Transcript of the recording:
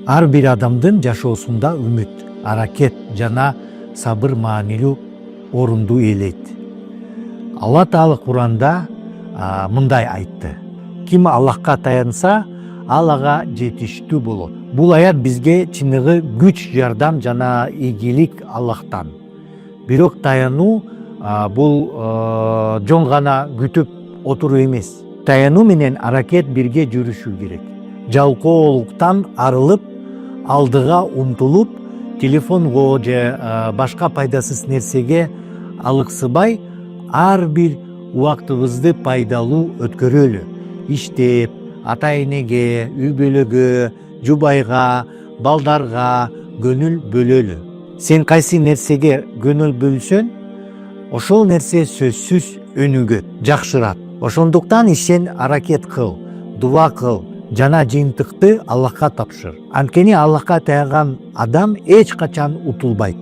Ар бир адамдын жашоосунда үмүт, аракет жана сабыр маанилүү орунду ээлейт. Алла Таала Куранда мындай айтты: ким Аллахка таянса, ал ага жетиштүү болот. Бул аят бизге чыныгы күч, жардам жана ийгилик Аллахтан. Бирок таянуу бул жон гана күтүп отуруу эмес. Таянуу менен аракет бирге жүрүшү керек. Жалкоолуктан арылып, алдыга умтулуп, телефонго же башка пайдасыз нерсеге алыксыбай, ар бир убактыбызды пайдалуу өткөрөлү. Иштеп, ата-энеге, үй бүлөгө, жубайга, балдарга көңүл бөлөлү. Сен кайсы нерсеге көңүл бөлсөң, ошол нерсе сөзсүз өнүгөт, жакшырат. Ошондуктан ишен аракет кыл, дуа кыл жана жыйынтыкты Аллахка тапшыр. Анткени Аллахка таянган адам эч качан утулбайт.